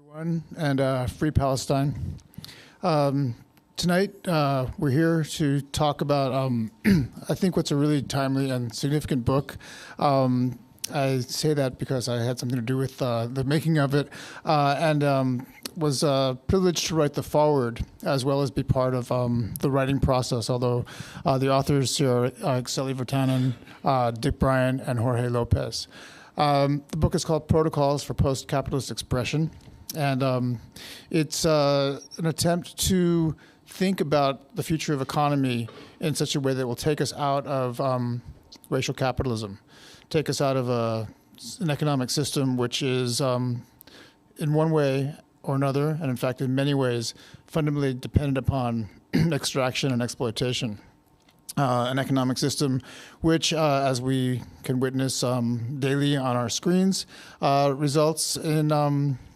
everyone, and Free Palestine. Tonight, we're here to talk about, I think, what's a really timely and significant book. I say that because I had something to do with the making of it, and was privileged to write the foreword as well as be part of the writing process, although the authors here are Akseli Virtanen, Dick Bryan, and Jorge López. The book is called Protocols for Postcapitalist Expression, and it's an attempt to think about the future of economy in such a way that will take us out of racial capitalism, take us out of an economic system which is, in one way or another, and in fact in many ways, fundamentally dependent upon extraction and exploitation. An economic system which, as we can witness daily on our screens, results in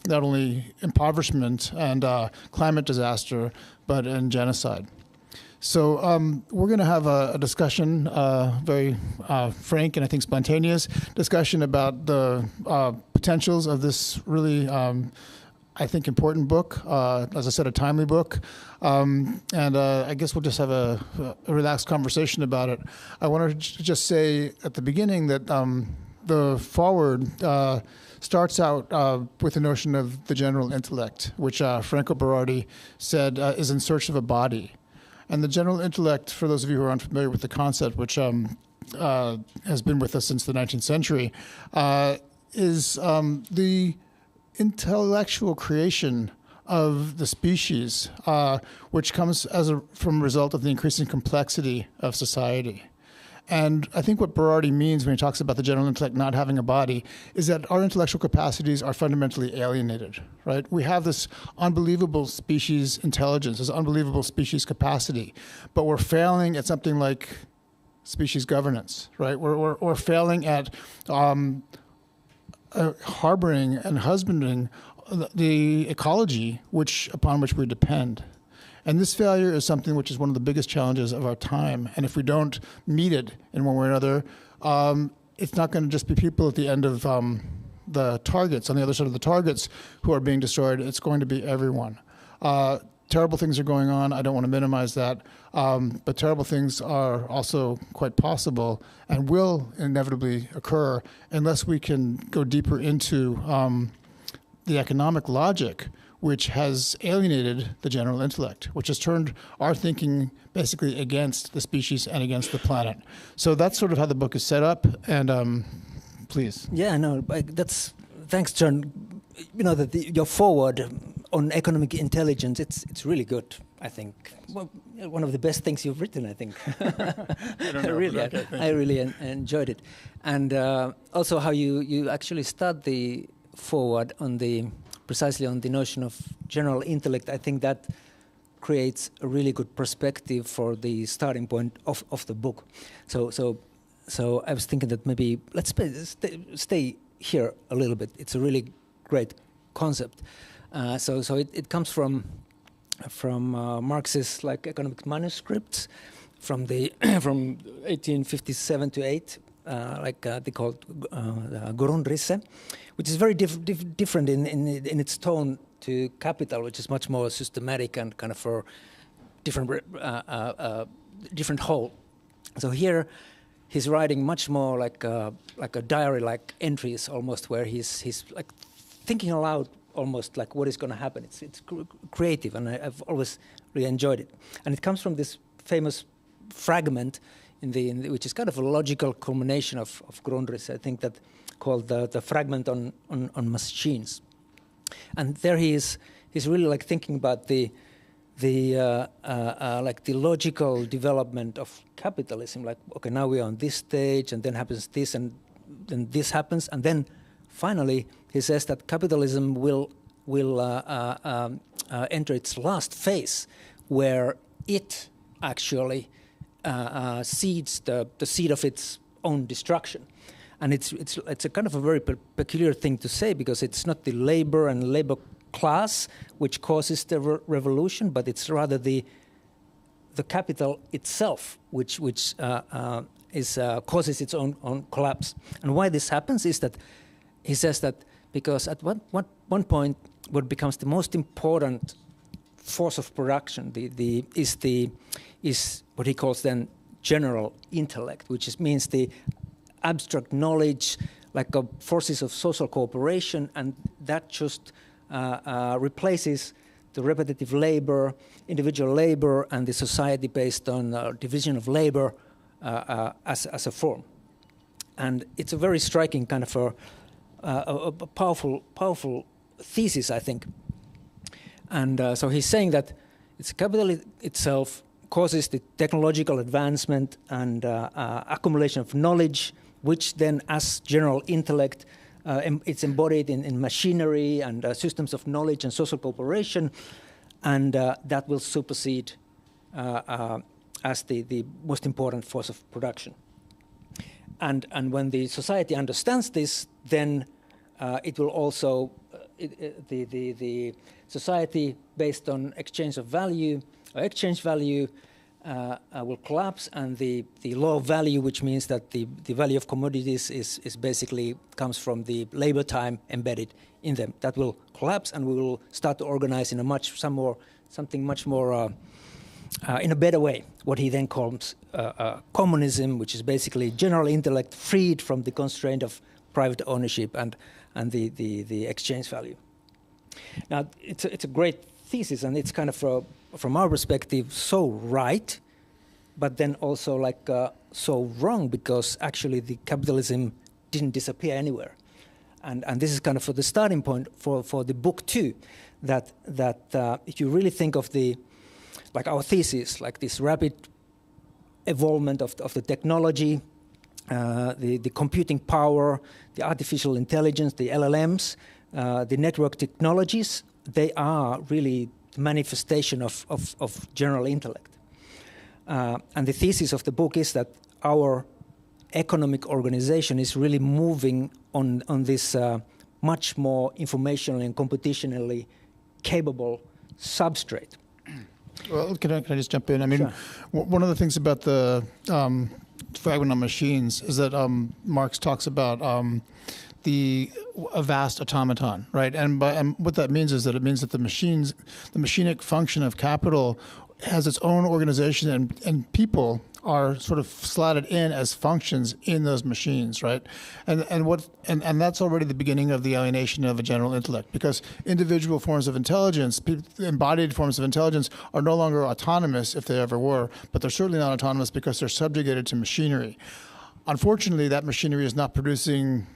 not only impoverishment and climate disaster, but in genocide. So we're going to have a discussion, very frank and I think spontaneous discussion about the potentials of this really I think important book, as I said, a timely book, and I guess we'll just have a relaxed conversation about it. I want to just say at the beginning that the foreword starts out with the notion of the general intellect, which Franco Berardi said is in search of a body. And the general intellect, for those of you who are unfamiliar with the concept, which has been with us since the 19th century, is the intellectual creation of the species, which comes from a result of the increasing complexity of society. And I think what Berardi means when he talks about the general intellect not having a body is that our intellectual capacities are fundamentally alienated, right? We have this unbelievable species intelligence, this unbelievable species capacity, but we're failing at something like species governance, right? We're failing at harboring and husbanding the ecology upon which we depend. And this failure is something which is one of the biggest challenges of our time. And if we don't meet it in one way or another, it's not going to just be people at the end of the targets, on the other side of the targets, who are being destroyed. It's going to be everyone. Terrible things are going on. I don't want to minimize that. But terrible things are also quite possible and will inevitably occur unless we can go deeper into the economic logic which has alienated the general intellect, which has turned our thinking basically against the species and against the planet. So that's sort of how the book is set up, and please. Yeah, no, thanks, John. You know, your foreword on economic intelligence, it's really good, I think. Well, one of the best things you've written, I think. I really enjoyed it. And also how you actually start the foreword precisely on the notion of general intellect. I think that creates a really good perspective for the starting point of the book. So I was thinking that maybe let's stay here a little bit. It's a really great concept. So it comes from Marx's economic manuscripts from 1857 to 8. They called Grundrisse, which is very different in its tone to Capital, which is much more systematic and kind of for different whole. So here he's writing much more like a diary-like entries almost, where he's like thinking aloud, almost like what is going to happen. It's creative, and I've always really enjoyed it. And it comes from this famous fragment which is kind of a logical culmination of Grundrisse, I think, that called the fragment on machines. And there he's really like thinking about the logical development of capitalism. Like, okay, now we are on this stage, and then happens this, and then this happens, and then finally he says that capitalism will enter its last phase, where it actually seeds the seed of its own destruction. And it's a kind of a very peculiar thing to say, because it's not the labor and labor class which causes the revolution, but it's rather the capital itself which causes its own collapse. And why this happens is that he says that because at one point what becomes the most important force of production is what he calls then general intellect, which means the abstract knowledge, like forces of social cooperation, and that just replaces the repetitive labor, individual labor, and the society based on division of labor as a form. And it's a very striking kind of a powerful thesis, I think. And so he's saying that it's capital itself causes the technological advancement and accumulation of knowledge, which then, as general intellect, it's embodied in machinery and systems of knowledge and social cooperation, and that will supersede as the most important force of production. And when the society understands this, then it will also the society based on exchange of value or exchange value will collapse, and the law of value, which means that the value of commodities is basically comes from the labor time embedded in them, that will collapse, and we will start to organize in a something much more in a better way. What he then calls communism, which is basically general intellect freed from the constraint of private ownership and the exchange value. Now, it's a great thesis, and it's kind of from our perspective so right, but then also like so wrong, because actually the capitalism didn't disappear anywhere, and this is kind of for the starting point for the book too, that if you really think of like our thesis, like this rapid evolvement of the technology, the computing power, the artificial intelligence, the LLMs, the network technologies, they are really manifestation of general intellect. And the thesis of the book is that our economic organization is really moving on this much more informationally and computationally capable substrate. Well, can I just jump in? I mean, Sure. One of the things about the fragment on machines is that Marx talks about a vast automaton, right? And what that means is that it means that the machinic function of capital has its own organization, and people are sort of slotted in as functions in those machines, right? And that's already the beginning of the alienation of a general intellect, because individual forms of intelligence, embodied forms of intelligence, are no longer autonomous if they ever were, but they're certainly not autonomous because they're subjugated to machinery. Unfortunately, that machinery is not producing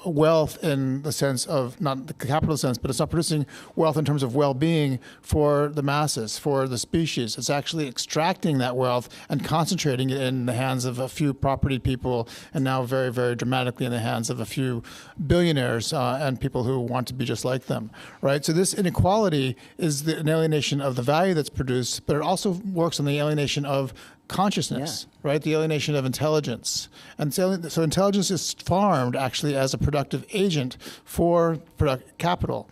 wealth in the sense of, not the capital sense, but it's not producing wealth in terms of well-being for the masses, for the species. It's actually extracting that wealth and concentrating it in the hands of a few property people, and now very, very dramatically in the hands of a few billionaires and people who want to be just like them, right? So this inequality is an alienation of the value that's produced, but it also works on the alienation of consciousness, right? The alienation of intelligence. And so intelligence is farmed actually as a productive agent for capital.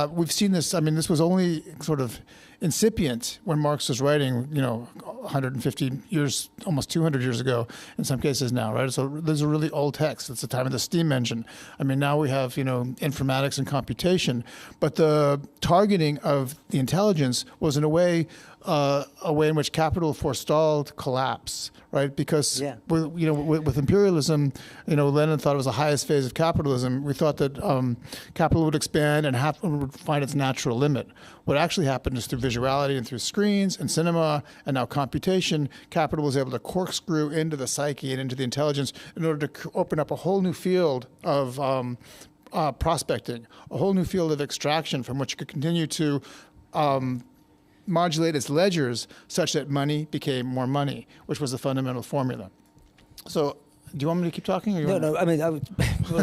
We've seen this, I mean, this was only sort of incipient when Marx was writing, 150 years, almost 200 years ago in some cases now, right? So there's a really old text. It's the time of the steam engine. I mean, now we have, informatics and computation, but the targeting of the intelligence was in a way in which capital forestalled collapse, right? Because with imperialism, Lenin thought it was the highest phase of capitalism. We thought that capital would expand and would find its natural limit. What actually happened is through visuality and through screens and cinema and now computation, capital was able to corkscrew into the psyche and into the intelligence in order to open up a whole new field of prospecting, a whole new field of extraction from which it could continue to modulate its ledgers such that money became more money, which was the fundamental formula. So, do you want me to keep talking? Or No. I mean, well,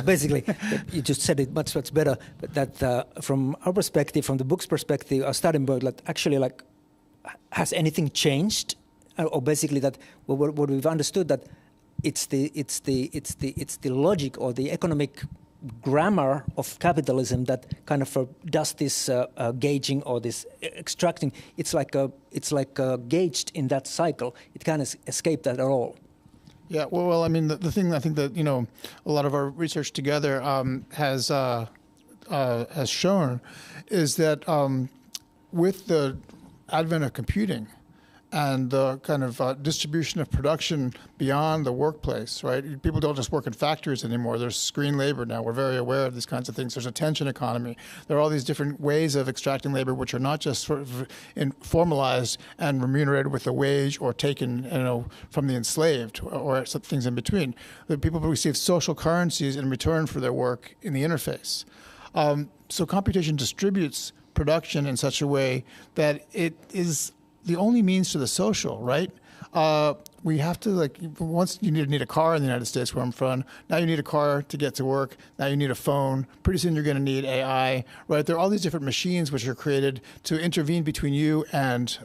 basically, you just said it much better. But that from our perspective, from the book's perspective, our starting point, has anything changed? Or basically, that what we've understood that it's the logic or the economic grammar of capitalism that kind of does this gauging or this extracting. It's like gauged in that cycle. It can't escape that at all. Yeah, well, I mean, the thing I think that a lot of our research together has has shown is that with the advent of computing and the kind of distribution of production beyond the workplace, right? People don't just work in factories anymore. There's screen labor now. We're very aware of these kinds of things. There's a attention economy. There are all these different ways of extracting labor, which are not just sort of formalized and remunerated with a wage or taken, from the enslaved or some things in between. The people receive social currencies in return for their work in the interface. So computation distributes production in such a way that it is the only means to the social, right? We have to, once you need a car in the United States where I'm from, now you need a car to get to work, now you need a phone, pretty soon you're going to need AI, right? There are all these different machines which are created to intervene between you and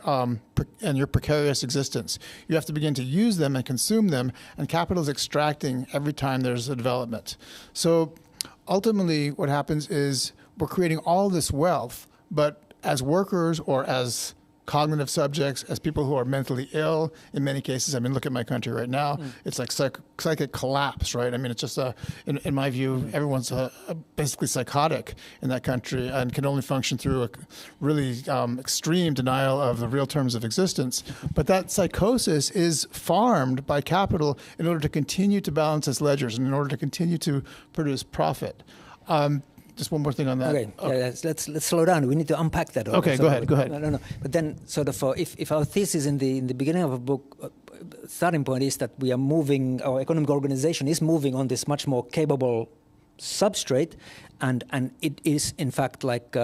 your precarious existence. You have to begin to use them and consume them, and capital is extracting every time there's a development. So ultimately what happens is we're creating all this wealth, but as workers or as cognitive subjects, as people who are mentally ill, in many cases. I mean, look at my country right now. It's like psychic collapse, right? I mean, it's just in my view, everyone's basically psychotic in that country and can only function through a really extreme denial of the real terms of existence. But that psychosis is farmed by capital in order to continue to balance its ledgers and in order to continue to produce profit. Just one more thing on that. Okay, let's slow down. We need to unpack that. Okay, go ahead. No. But then, sort of, if our thesis in the beginning of a book, starting point is that we are moving, our economic organization is moving on this much more capable substrate, and it is in fact like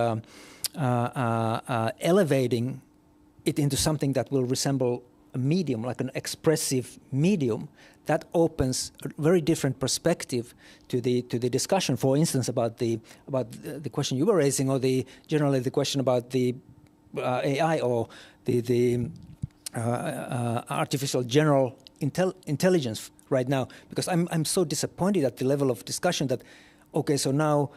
elevating it into something that will resemble a medium, like an expressive medium. That opens a very different perspective to the discussion. For instance, about the question you were raising, or generally the question about the AI or the artificial general intelligence right now. Because I'm so disappointed at the level of discussion that, okay, so now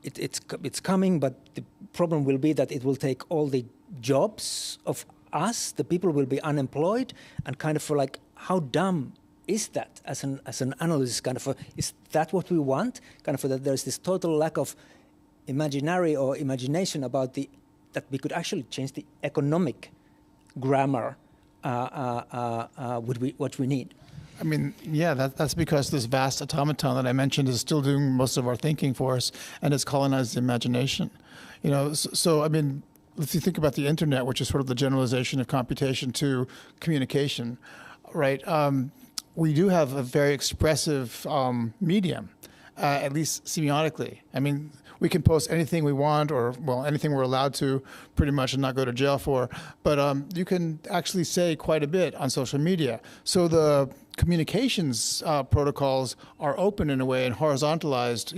it's coming, but the problem will be that it will take all the jobs of us. The people will be unemployed, and kind of like, how dumb is that as an analyst? Kind of, is that what we want? Kind of that there's this total lack of imagination about that we could actually change the economic grammar. What we need. I mean, yeah, that's because this vast automaton that I mentioned is still doing most of our thinking for us, and it's colonized the imagination. So I mean, if you think about the internet, which is sort of the generalization of computation to communication, right? We do have a very expressive medium, at least semiotically. I mean, we can post anything we want, or, well, anything we're allowed to, pretty much, and not go to jail for. But you can actually say quite a bit on social media. So the communications protocols are open in a way and horizontalized,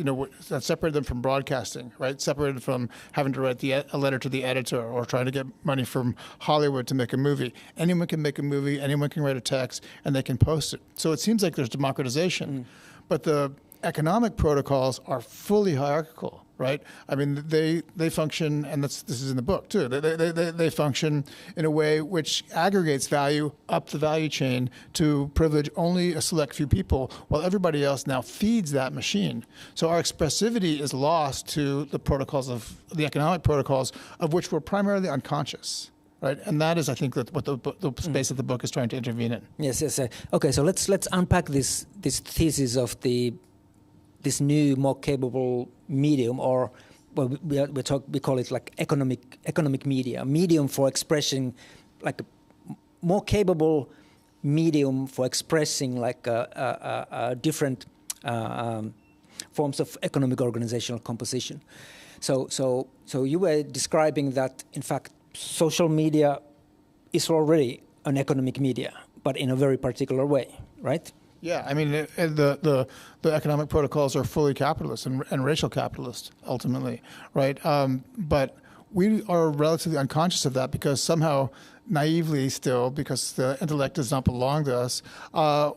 that separate them from broadcasting, right? Separated from having to write a letter to the editor or trying to get money from Hollywood to make a movie. Anyone can make a movie, anyone can write a text, and they can post it. So it seems like there's democratization. But the economic protocols are fully hierarchical, right? I mean, they function, and this is in the book too. They function in a way which aggregates value up the value chain to privilege only a select few people, while everybody else now feeds that machine. So our expressivity is lost to the protocols of the economic protocols, of which we're primarily unconscious. Right, and that is, I think, that what the space of the book is trying to intervene in. Yes. Okay, so let's unpack this thesis of this new, more capable medium, or well, we call it like economic media, medium for expressing, like a more capable medium for expressing like different forms of economic organizational composition. So you were describing that, in fact, social media is already an economic media, but in a very particular way, right? Yeah, I mean, the economic protocols are fully capitalist and racial capitalist, ultimately, right? But we are relatively unconscious of that because somehow, naively still, because the intellect does not belong to us,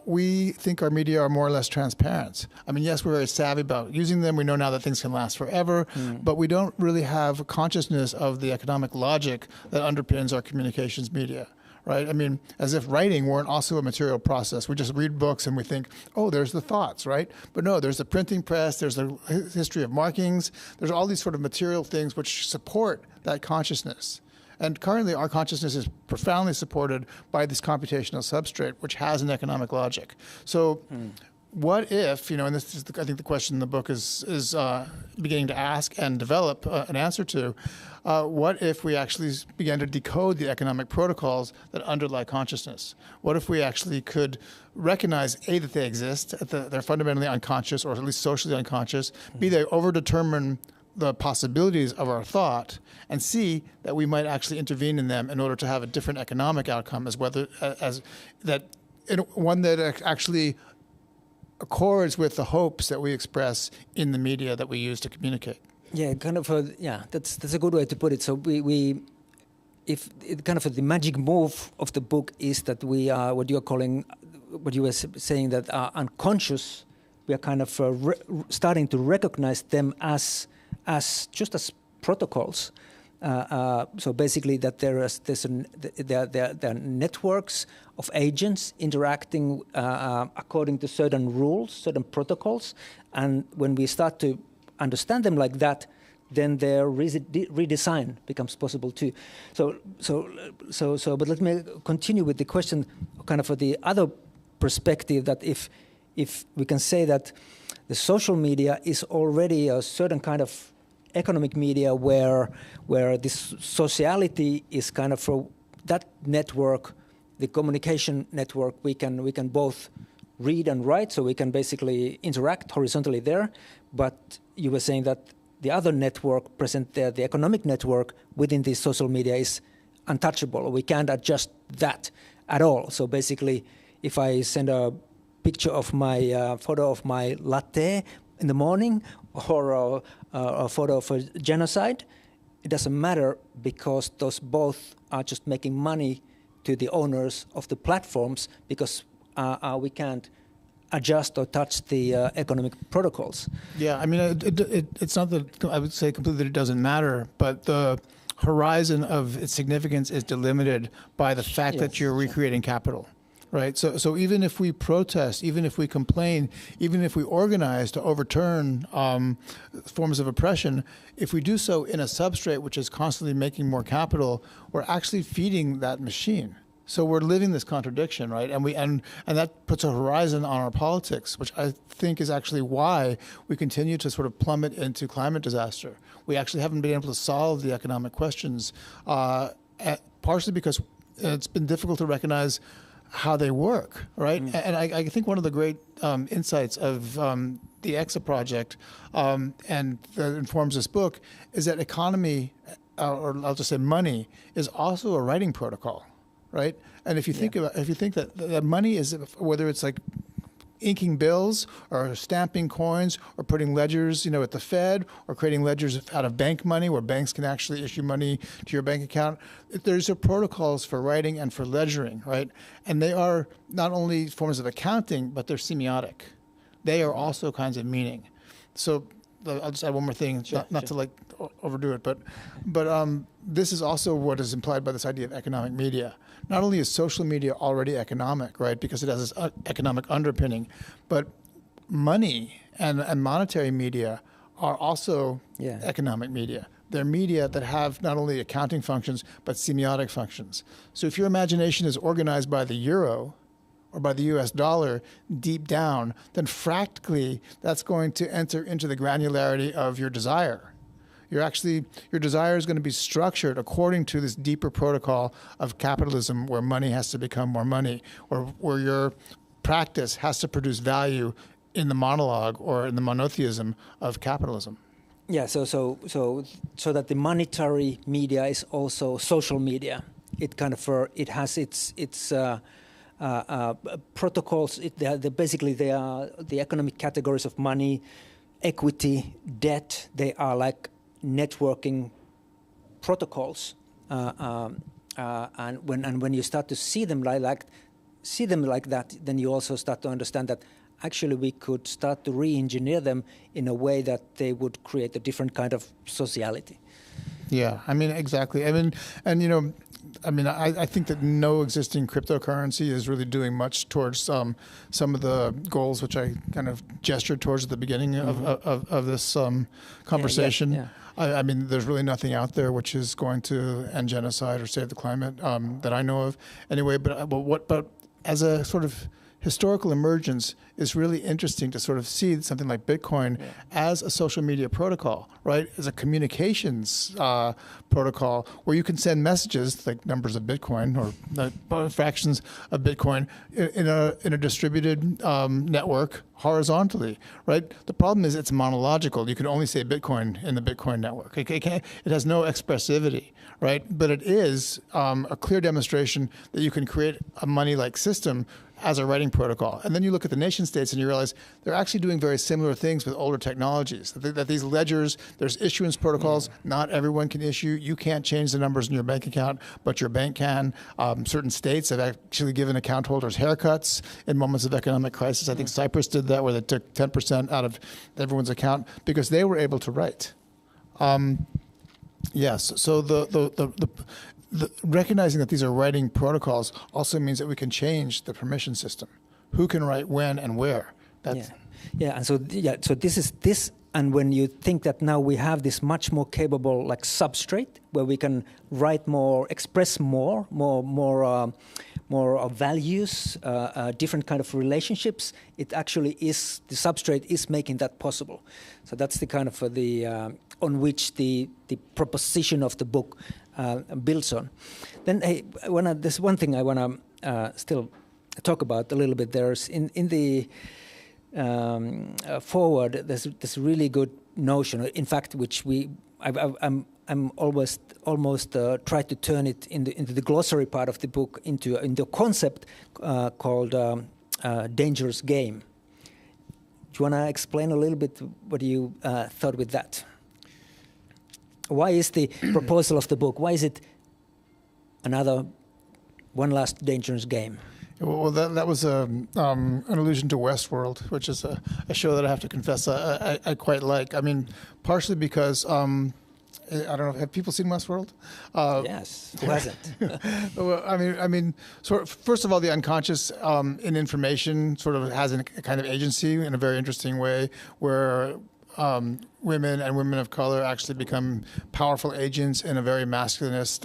we think our media are more or less transparent. I mean, yes, we're very savvy about using them. We know now that things can last forever, but we don't really have a consciousness of the economic logic that underpins our communications media. right? I mean, as if writing weren't also a material process. We just read books and we think, oh, there's the thoughts, right? But no, there's the printing press, there's the history of markings, there's all these sort of material things which support that consciousness. And currently, our consciousness is profoundly supported by this computational substrate, which has an economic logic. So what if, and this is, I think, the question the book is beginning to ask and develop an answer to, what if we actually began to decode the economic protocols that underlie consciousness? What if we actually could recognize, A, that they exist, that they're fundamentally unconscious, or at least socially unconscious, B, they overdetermine the possibilities of our thought, and C, that we might actually intervene in them in order to have a different economic outcome, one that actually accords with the hopes that we express in the media that we use to communicate. Yeah, that's a good way to put it. So the magic move of the book is that we are what you were saying, that are unconscious. We are kind of starting to recognize them as protocols. So basically, that there are networks of agents interacting according to certain rules, certain protocols, and when we start to understand them like that, then their redesign becomes possible too. But let me continue with the question, kind of for the other perspective, that if we can say that the social media is already a certain kind of economic media where this sociality is kind of for that network, the communication network, we can both read and write, so we can basically interact horizontally there. But you were saying that the other network present there, the economic network within this social media, is untouchable. We can't adjust that at all. So basically, if I send a picture of my photo of my latte in the morning, or a photo of a genocide, it doesn't matter, because those both are just making money to the owners of the platforms, because we can't adjust or touch the economic protocols. Yeah, I mean, it's not that I would say completely that it doesn't matter, but the horizon of its significance is delimited by the fact that you're recreating capital. Right. So even if we protest, even if we complain, even if we organize to overturn forms of oppression, if we do so in a substrate which is constantly making more capital, we're actually feeding that machine. So we're living this contradiction, right? And that puts a horizon on our politics, which I think is actually why we continue to sort of plummet into climate disaster. We actually haven't been able to solve the economic questions, partially because it's been difficult to recognize how they work, right? And I think one of the great insights of the EXA project and that informs this book is that economy, or I'll just say money, is also a writing protocol, right? And if you think that money is, whether it's like inking bills or stamping coins or putting ledgers, at the Fed, or creating ledgers out of bank money where banks can actually issue money to your bank account. There's protocols for writing and for ledgering, right? And they are not only forms of accounting, but they're semiotic. They are also kinds of meaning. So I'll just add one more thing, not to like overdo it, but this is also what is implied by this idea of economic media. Not only is social media already economic, right, because it has this economic underpinning, but money and monetary media are also economic media. They're media that have not only accounting functions, but semiotic functions. So if your imagination is organized by the euro or by the US dollar deep down, then practically that's going to enter into the granularity of your desire. Your desire is going to be structured according to this deeper protocol of capitalism, where money has to become more money, or where your practice has to produce value in the monologue or in the monotheism of capitalism. Yeah, so that the monetary media is also social media. It kind of it has its protocols. Basically they are the economic categories of money, equity, debt. They are like networking protocols, and when you start to see them like that, then you also start to understand that actually we could start to re-engineer them in a way that they would create a different kind of sociality. Yeah, I mean, exactly. I mean, and I think that no existing cryptocurrency is really doing much towards some of the goals which I kind of gestured towards at the beginning of this conversation. Yeah. I mean, there's really nothing out there which is going to end genocide or save the climate that I know of. Anyway, but as a sort of historical emergence, is really interesting to sort of see something like Bitcoin as a social media protocol, right? As a communications protocol where you can send messages like numbers of Bitcoin or fractions of Bitcoin in a distributed network horizontally, right? The problem is it's monological. You can only say Bitcoin in the Bitcoin network. It has no expressivity, right? But it is a clear demonstration that you can create a money-like system as a writing protocol. And then you look at the nation states and you realize they're actually doing very similar things with older technologies. That these ledgers, there's issuance protocols, not everyone can issue. You can't change the numbers in your bank account, but your bank can. Certain states have actually given account holders haircuts in moments of economic crisis. I think Cyprus did that where they took 10% out of everyone's account because they were able to write. Yes, so the recognizing that these are writing protocols also means that we can change the permission system. Who can write when and where? And so this is this. And when you think that now we have this much more capable like substrate where we can write more, express more values, different kind of relationships, it actually is, the substrate is making that possible. So that's the kind of on which the proposition of the book builds on. Then there's one thing I want to still talk about a little bit. There's in the forward, there's this really good notion, in fact, which I'm almost tried to turn it into the glossary part of the book into a concept called dangerous game. Do you want to explain a little bit what you thought with that? Why is the proposal of the book? Why is it one last dangerous game? Well, that was an allusion to Westworld, which is a show that I have to confess I quite like. I mean, partially because I don't know. Have people seen Westworld? Yes. Who hasn't? Well, I mean, first of all, the unconscious in information sort of has a kind of agency in a very interesting way, where women and women of color actually become powerful agents in a very masculinist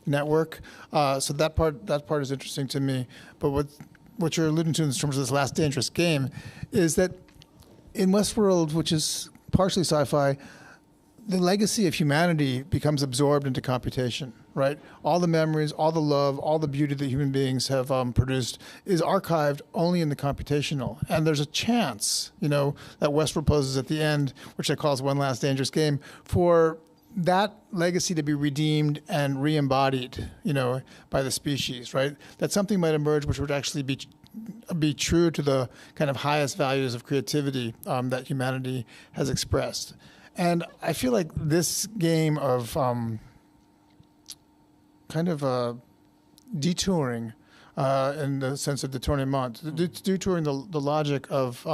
network. So that part is interesting to me. But what you're alluding to in terms of this last dangerous game is that in Westworld, which is partially sci-fi, the legacy of humanity becomes absorbed into computation, right? All the memories, all the love, all the beauty that human beings have produced is archived only in the computational. And there's a chance, that Westworld poses at the end, which I call one last dangerous game, for that legacy to be redeemed and re-embodied, by the species, right? That something might emerge which would actually be true to the kind of highest values of creativity that humanity has expressed. And I feel like this game of kind of detouring, in the sense of détournement, detouring the logic of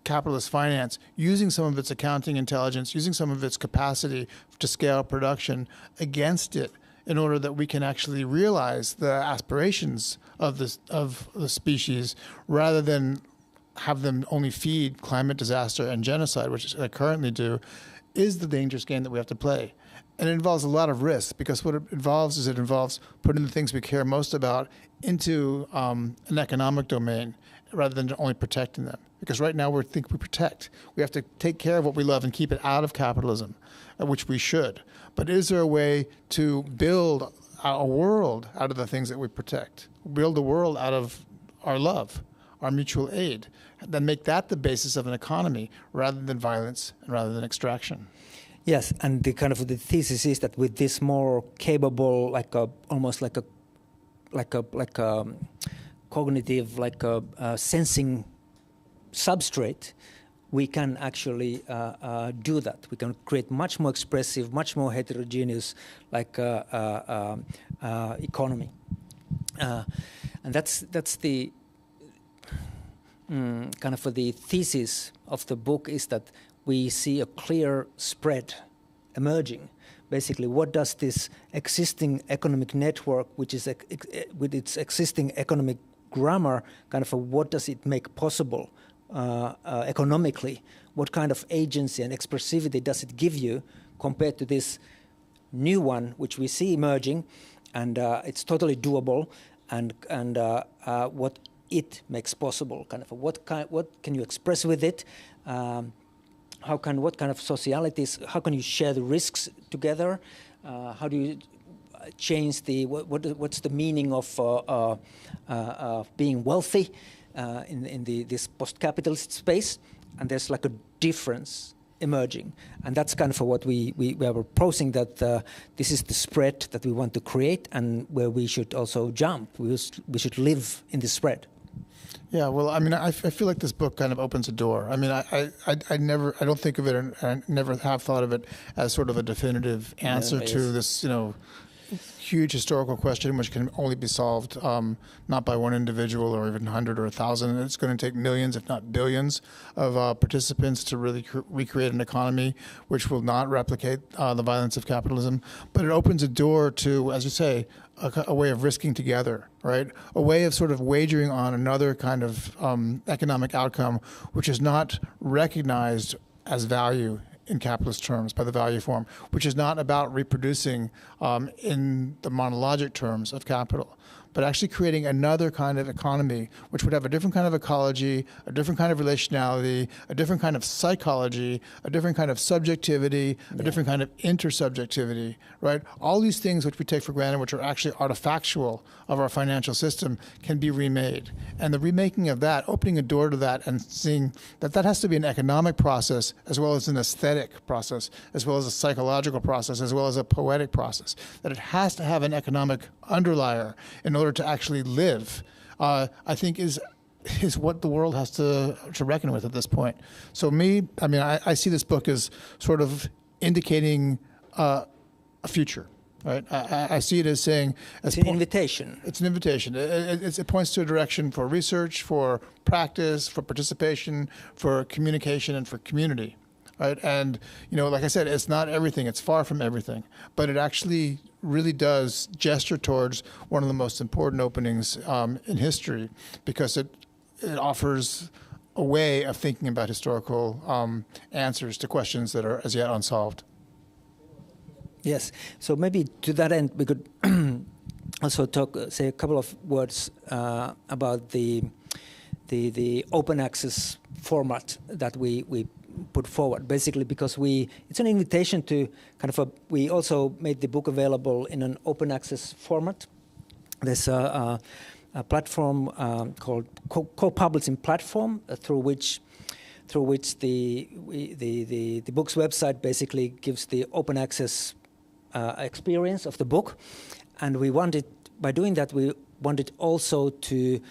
capitalist finance, using some of its accounting intelligence, using some of its capacity to scale production against it in order that we can actually realize the aspirations of the species rather than have them only feed climate disaster and genocide, which they currently do, is the dangerous game that we have to play. And it involves a lot of risk, because what it involves putting the things we care most about into an economic domain rather than only protecting them. Because right now we protect. We have to take care of what we love and keep it out of capitalism, which we should. But is there a way to build a world out of the things that we protect? Build a world out of our love, our mutual aid, then make that the basis of an economy rather than violence and rather than extraction. Yes, and the kind of the thesis is that with this more capable, almost like a cognitive, sensing substrate, we can actually do that. We can create much more expressive, much more heterogeneous, economy, and that's the kind of the thesis of the book, is that we see a clear spread emerging basically what does this existing economic network, which is with its existing economic grammar, what does it make possible economically? What kind of agency and expressivity does it give you compared to this new one, which we see emerging, and it's totally doable, and what it makes possible? What can you express with it? What kind of socialities? How can you share the risks together? How do you change what's the meaning of being wealthy in this post-capitalist space? And there's like a difference emerging, and that's what we are proposing, that this is the spread that we want to create, and where we should also jump. We should live in the spread. Yeah, well, I mean, I feel like this book kind of opens a door. I mean, I don't think of it, and I never have thought of it as sort of a definitive answer to this, huge historical question, which can only be solved not by one individual or even 100 or 1,000. It's going to take millions, if not billions, of participants to really recreate an economy which will not replicate the violence of capitalism. But it opens a door to, as you say, a way of risking together, right? A way of sort of wagering on another kind of economic outcome, which is not recognized as value in capitalist terms by the value form, which is not about reproducing in the monologic terms of capital, but actually creating another kind of economy which would have a different kind of ecology, a different kind of relationality, a different kind of psychology, a different kind of subjectivity, a different kind of intersubjectivity, right? All these things which we take for granted, which are actually artifactual of our financial system, can be remade. And the remaking of that, opening a door to that and seeing that that has to be an economic process as well as an aesthetic process, as well as a psychological process, as well as a poetic process, that it has to have an economic underlier in order to actually live, I think is what the world has to reckon with at this point. So I see this book as sort of indicating a future, right? I see it as saying... It's an invitation. It's an invitation. It points to a direction for research, for practice, for participation, for communication, and for community, right? And, like I said, it's not everything. It's far from everything. But it actually really does gesture towards one of the most important openings in history, because it offers a way of thinking about historical answers to questions that are as yet unsolved. Yes. So maybe to that end, we could also say a couple of words about the open access format that we put forward, basically because it's an invitation to we also made the book available in an open access format. There's a platform called co-publishing platform through which the book's website basically gives the open access experience of the book, and by doing that we wanted also to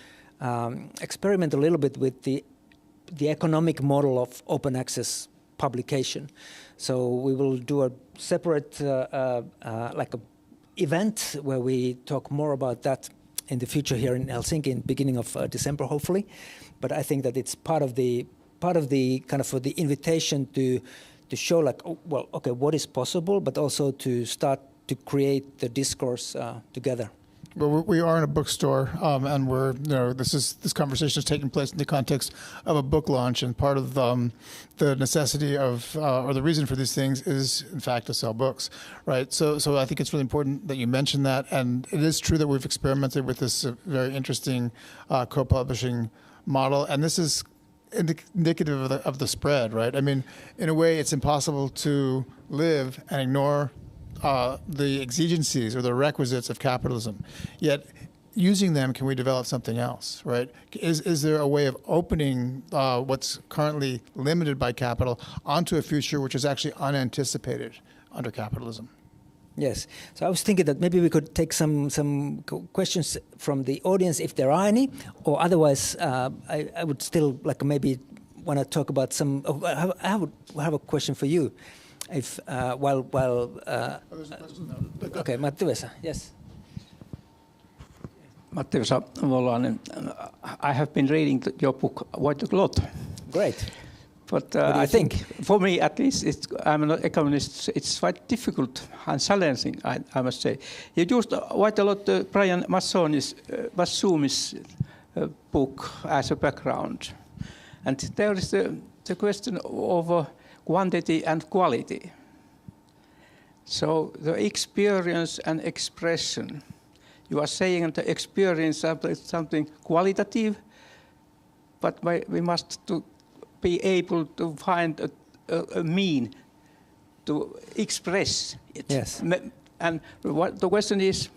experiment a little bit with the economic model of open access publication. So we will do a separate event where we talk more about that in the future here in Helsinki in beginning of December, hopefully. But I think that it's part of the the invitation to show what is possible, but also to start to create the discourse together. Well, we are in a bookstore, and we're this conversation is taking place in the context of a book launch, and part of the necessity of or the reason for these things is in fact to sell books, right? So I think it's really important that you mention that, and it is true that we've experimented with this very interesting co-publishing model, and this is indicative of the spread, right? I mean, in a way, it's impossible to live and ignore the exigencies or the requisites of capitalism. Yet, using them, can we develop something else, right? Is there a way of opening what's currently limited by capital onto a future which is actually unanticipated under capitalism? Yes. So I was thinking that maybe we could take some questions from the audience if there are any, or otherwise I would still maybe want to talk about some. I have a question for you. If while there's a question now. Okay, Matti Vesa, yes. Matti Vesa, I have been reading your book quite a lot. Great. But what do you think? For me, at least, I'm an economist. It's quite difficult and challenging, I must say. You used quite a lot Brian Massumi's book as a background, and there is the question of quantity and quality. So the experience and expression. You are saying that the experience is something qualitative, but we must be able to find a mean to express it. Yes. And the question is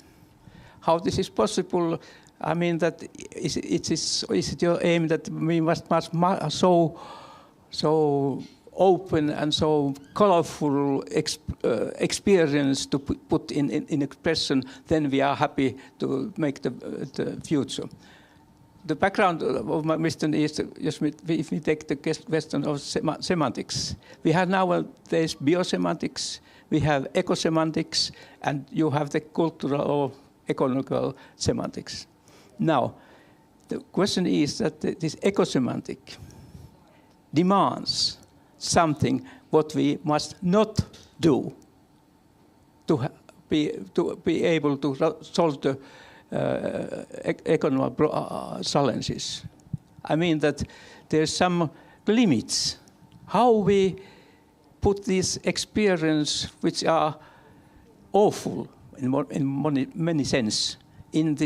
how this is possible. I mean, that is it your aim that we must so open and so colorful experience to put in expression, then we are happy to make the future. The background of my mission is, just if we take the question of semantics, we have nowadays biosemantics, we have ecosemantics, and you have the cultural or economical semantics. Now, the question is that this ecosemantic demands something what we must not do to be able to solve the economic challenges. I mean that there's some limits. How we put this experience, which are awful in many sense, in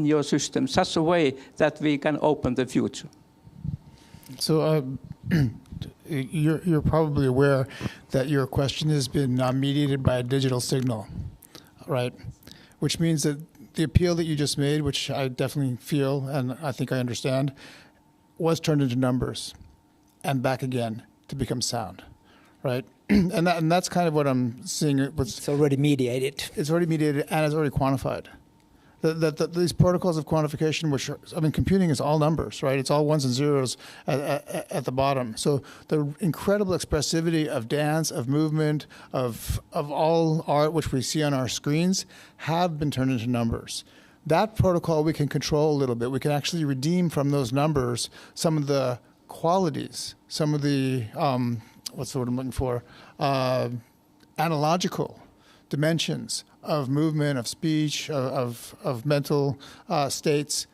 your system, such a way that we can open the future. So you're probably aware that your question has been mediated by a digital signal, right? Which means that the appeal that you just made, which I definitely feel and I think I understand, was turned into numbers and back again to become sound, right? And that's kind of what I'm seeing. It's already mediated. It's already mediated and it's already quantified. These protocols of quantification, which are, I mean, computing is all numbers, right? It's all ones and zeros at the bottom. So the incredible expressivity of dance, of movement, of all art, which we see on our screens, have been turned into numbers. That protocol we can control a little bit. We can actually redeem from those numbers some of the qualities, some of the, what's the word I'm looking for, analogical dimensions of movement, of speech, of mental states.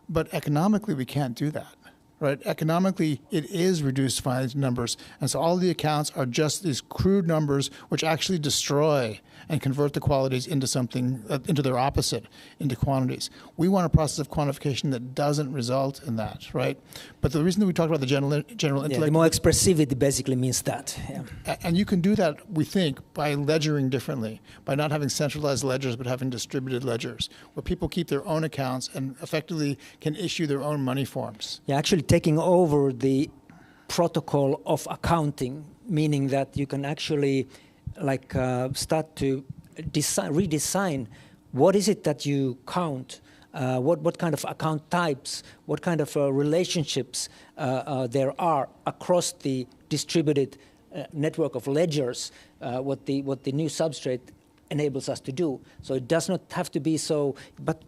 But economically, we can't do that, right? Economically, it is reduced finite numbers. And so all the accounts are just these crude numbers which actually destroy and convert the qualities into something, into their opposite, into quantities. We want a process of quantification that doesn't result in that, right? But the reason that we talked about the general intellect... Yeah, the more expressivity basically means that. Yeah. And you can do that, we think, by ledgering differently, by not having centralized ledgers, but having distributed ledgers, where people keep their own accounts and effectively can issue their own money forms. Yeah, actually taking over the protocol of accounting, meaning that you can actually start to redesign what is it that you count, what kind of account types, what kind of relationships there are across the distributed network of ledgers, what the new substrate enables us to do. So it does not have to be so, but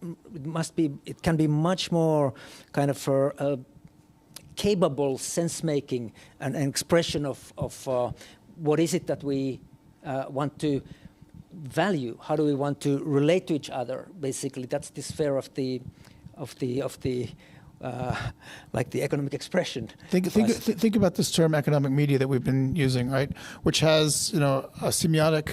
it can be much more kind of capable sense-making and an expression of what is it that we want to value? How do we want to relate to each other? Basically, that's the sphere of the like the economic expression. Think about this term economic media that we've been using, right? Which has, you know, a semiotic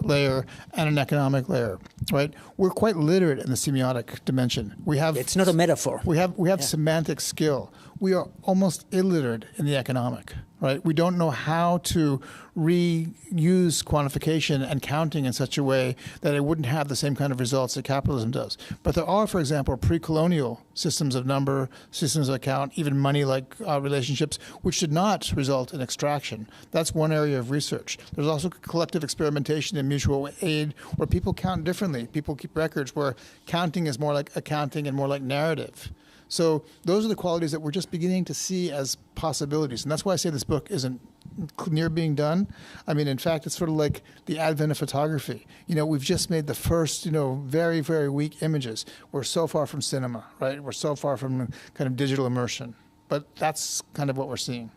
layer and an economic layer, right? We're quite literate in the semiotic dimension. It's not a metaphor. We have semantic skill. We are almost illiterate in the economic, right? We don't know how to reuse quantification and counting in such a way that it wouldn't have the same kind of results that capitalism does. But there are, for example, pre-colonial systems of number, systems of account, even money-like relationships, which did not result in extraction. That's one area of research. There's also collective experimentation and mutual aid where people count differently. People keep records where counting is more like accounting and more like narrative. So those are the qualities that we're just beginning to see as possibilities. And that's why I say this book isn't near being done. I mean, in fact, it's sort of like the advent of photography. You know, we've just made the first, you know, very, very weak images. We're so far from cinema, right? We're so far from kind of digital immersion. But that's kind of what we're seeing.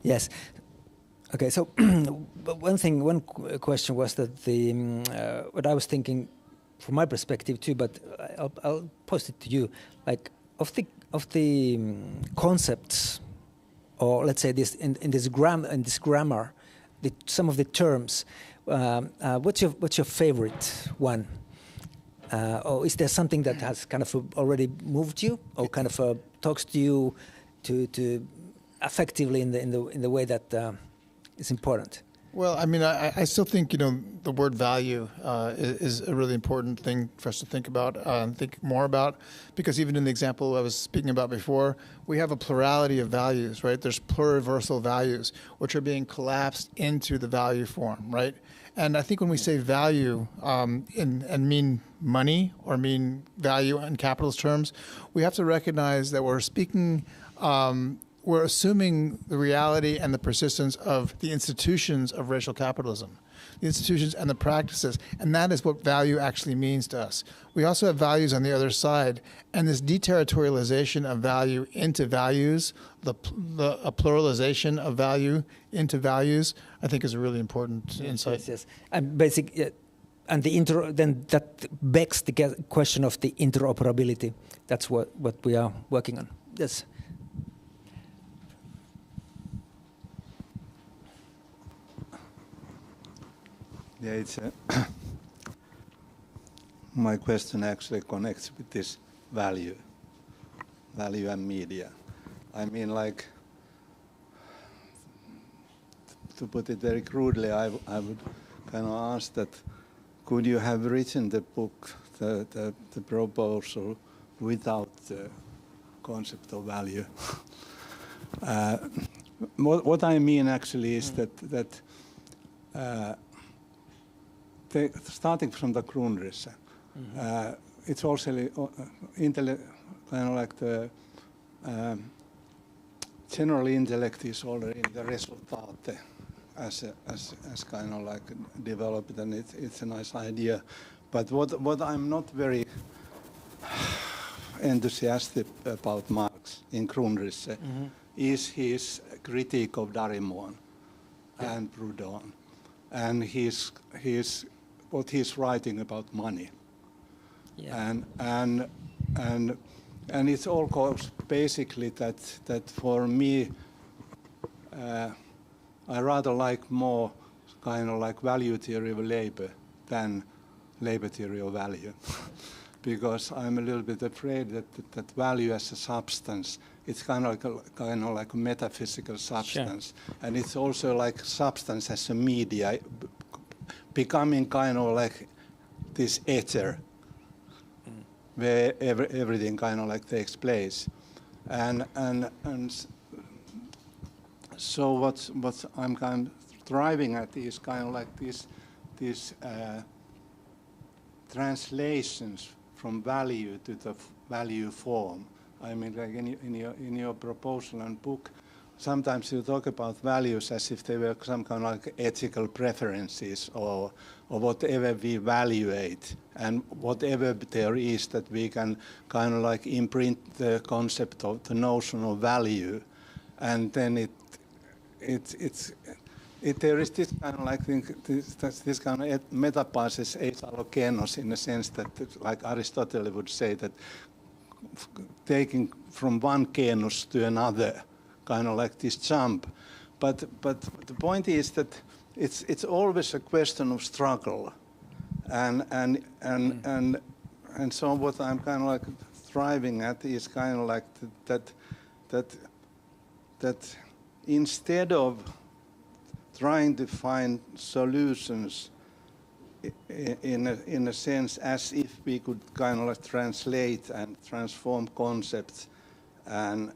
Yes. Okay. So one question was that what I was thinking, from my perspective too, but I'll post it to you. Like of the concepts, or let's say this in this grammar, some of the terms. What's your favorite one? Or is there something that has kind of already moved you, or kind of talks to you to effectively in the way that is important? Well, I mean, I still think, the word value is a really important thing for us to think about and think more about, because even in the example I was speaking about before, we have a plurality of values, right? There's pluriversal values, which are being collapsed into the value form, right? And I think when we say value and mean money or mean value in capitalist terms, we have to recognize that we're speaking we're assuming the reality and the persistence of the institutions of racial capitalism, the institutions and the practices, and that is what value actually means to us. We also have values on the other side, and this deterritorialization of value into values, a pluralization of value into values, I think is a really important insight. Yes. And and then that begs the question of the interoperability. That's what we are working on. Yes. Yeah, it's my question actually connects with this value and media. I mean, like, to put it very crudely, I would kind of ask that, could you have written the book, the proposal, without the concept of value? What I mean actually is that starting from the Grundrisse, it's also kind of like the general intellect is already in the resultate as kind of like developed, and it's a nice idea. But what I'm not very enthusiastic about Marx in Grundrisse is his critique of Darimon and Proudhon, and what he's writing about money. Yeah. And it's all goes basically that for me, I rather like more kind of like value theory of labor than labor theory of value. Because I'm a little bit afraid that value as a substance, it's kind of like a metaphysical substance. Sure. And it's also like substance as a media, becoming kind of like this ether, where everything kind of like takes place. And so what I'm kind of driving at is kind of like these translations from value to the value form. I mean, like in your proposal and book, sometimes you talk about values as if they were some kind of like ethical preferences or whatever we evaluate, and whatever there is that we can kind of like imprint the concept of the notion of value, and then there is this kind of like this kind of metabasis eis allogenos, in the sense that, like Aristotle would say, that taking from one genus to another, kind of like this jump. But the point is that it's always a question of struggle, and so what I'm kind of like striving at is kind of like that instead of trying to find solutions in a sense as if we could kind of like translate and transform concepts, and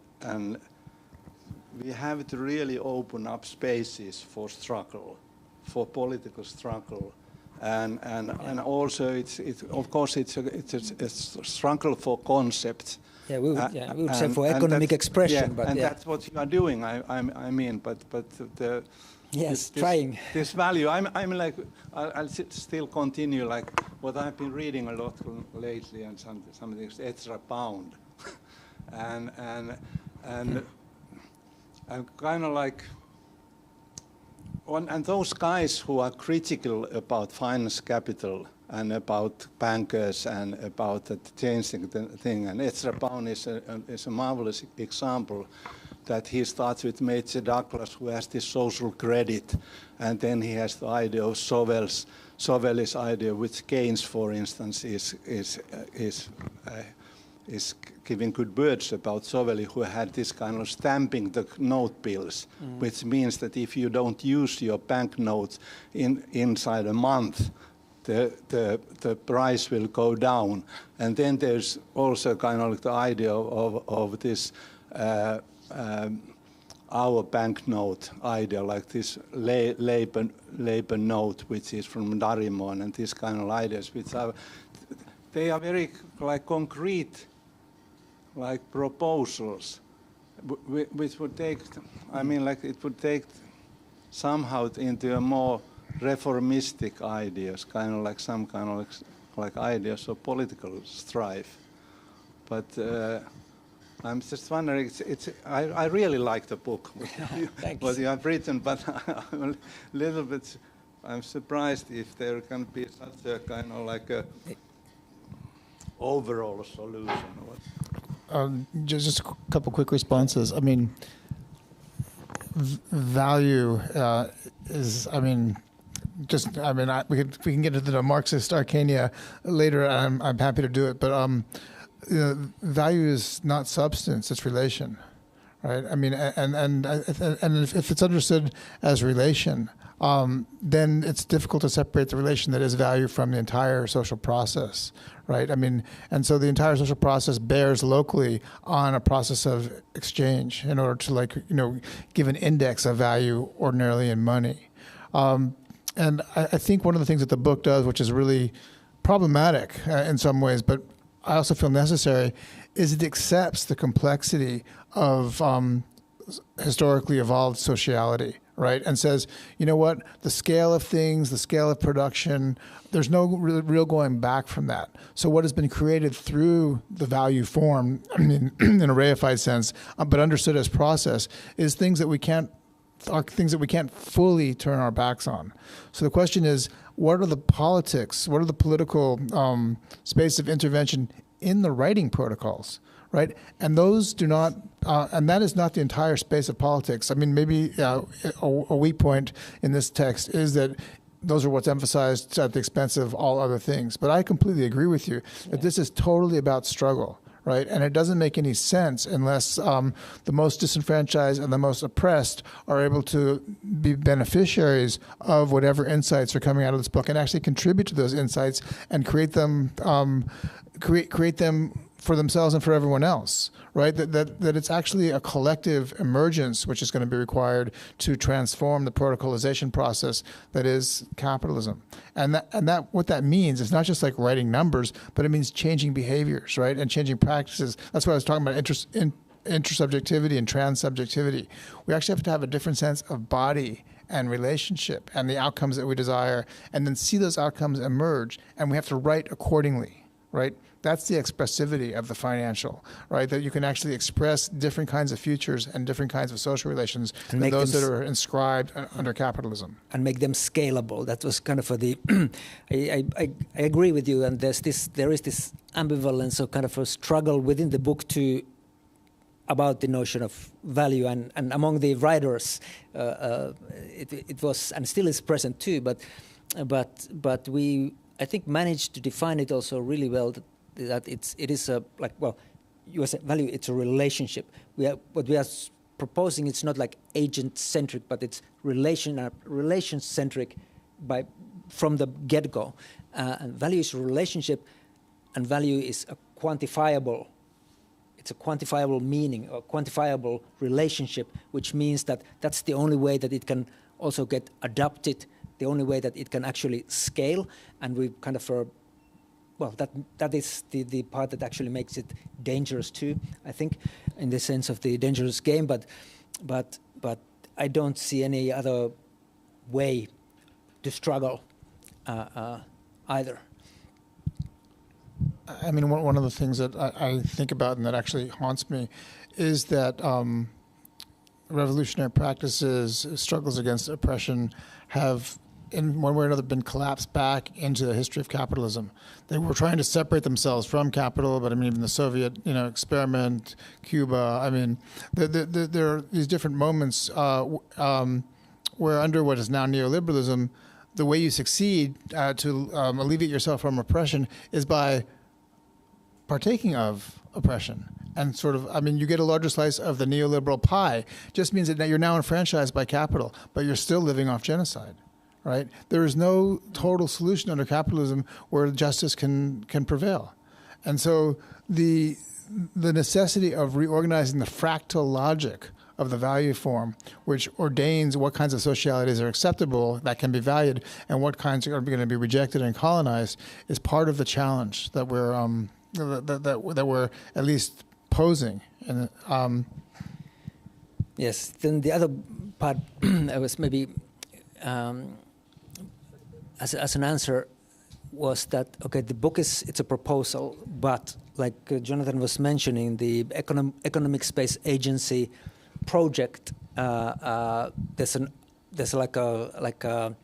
we have to really open up spaces for struggle, for political struggle, and also it's of course it's a struggle for concepts. Yeah, we would say for economic expression, but that's what you are doing. I mean, but the trying this value. I'm like I'll still continue like what I've been reading a lot lately, and some things Ezra Pound, and I'm kind of like and those guys who are critical about finance capital and about bankers and about the changing thing, and Ezra Pound is a marvelous example that he starts with Major Douglas, who has this social credit, and then he has the idea of Sowell's idea, which Keynes, for instance, is giving good words about Sowell, who had this kind of stamping the note bills, which means that if you don't use your banknotes inside a month, the price will go down. And then there's also kind of like the idea of this our banknote idea, like this labor note, which is from Darimon, and these kind of ideas, which are they are very like concrete, like proposals, which would take, I mean, like it would take somehow into a more reformistic ideas, kind of like some kind of like ideas of political strife. But I'm just wondering, I really like the book, what you have written, but I'm a little bit, I'm surprised if there can be such a kind of like a overall solution. Just a couple quick responses. I mean, value is, I mean, we can get into the Marxist arcana later. I'm happy to do it, but value is not substance; it's relation, right? I mean, and if it's understood as relation, then it's difficult to separate the relation that is value from the entire social process, right? I mean, and so the entire social process bears locally on a process of exchange in order to give an index of value ordinarily in money. And I think one of the things that the book does, which is really problematic in some ways, but I also feel necessary, is it accepts the complexity of historically evolved sociality, right? And says, you know what, the scale of things, the scale of production, there's no real going back from that. So what has been created through the value form, I mean, in a reified sense, but understood as process, is things that we can't fully turn our backs on. So the question is, what are the politics, what are the political space of intervention in the writing protocols, right? And those do not, and that is not the entire space of politics. I mean, maybe a weak point in this text is that those are what's emphasized at the expense of all other things. But I completely agree with you that this is totally about struggle. Right, and it doesn't make any sense unless the most disenfranchised and the most oppressed are able to be beneficiaries of whatever insights are coming out of this book and actually contribute to those insights and create them for themselves and for everyone else. Right, that it's actually a collective emergence which is going to be required to transform the protocolization process that is capitalism. And that what that means is not just like writing numbers, but it means changing behaviors, right, and changing practices. That's what I was talking about, intersubjectivity and transsubjectivity. We actually have to have a different sense of body and relationship and the outcomes that we desire, and then see those outcomes emerge, and we have to write accordingly, right? That's the expressivity of the financial, right? That you can actually express different kinds of futures and different kinds of social relations than those that are inscribed under capitalism. And make them scalable. That was kind of the. I agree with you, and there is this ambivalence or kind of a struggle within the book about the notion of value, and among the writers, it was and still is present too. But we, I think, managed to define it also really well. That it is a you said value. It's a relationship. What we are proposing. It's not like agent centric, but it's relation centric from the get go. And value is a relationship, and value is a quantifiable. It's a quantifiable meaning, or quantifiable relationship, which means that that's the only way that it can also get adopted. The only way that it can actually scale, and we kind of. That is the part that actually makes it dangerous too, I think, in the sense of the dangerous game. But I don't see any other way to struggle either. I mean, one of the things that I think about and that actually haunts me is that revolutionary practices, struggles against oppression have, in one way or another, been collapsed back into the history of capitalism. They were trying to separate themselves from capital, but I mean, even the Soviet, experiment, Cuba. I mean, there are these different moments where, under what is now neoliberalism, the way you succeed to alleviate yourself from oppression is by partaking of oppression. And sort of, I mean, you get a larger slice of the neoliberal pie. Just means that you're now enfranchised by capital, but you're still living off genocide. Right? There is no total solution under capitalism where justice can prevail. And so the necessity of reorganizing the fractal logic of the value form, which ordains what kinds of socialities are acceptable that can be valued and what kinds are going to be rejected and colonized, is part of the challenge that we're that we're at least posing. And yes, then the other part I was maybe as an answer was that, okay, the book it's a proposal, but like Jonathan was mentioning, the economic space agency project, there's like a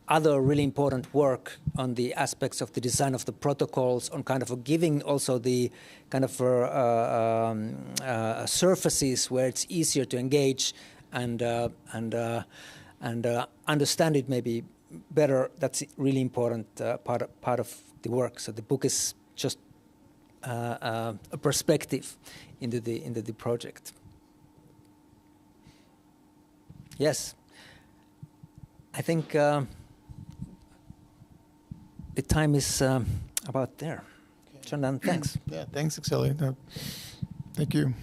other really important work on the aspects of the design of the protocols, on kind of giving also the kind of surfaces where it's easier to engage and understand it maybe better. That's really important part of the work. So the book is just a perspective into the project. Yes, I think the time is about there. Okay. Jonathan, thanks. Yeah, thanks, Akseli. Thank you.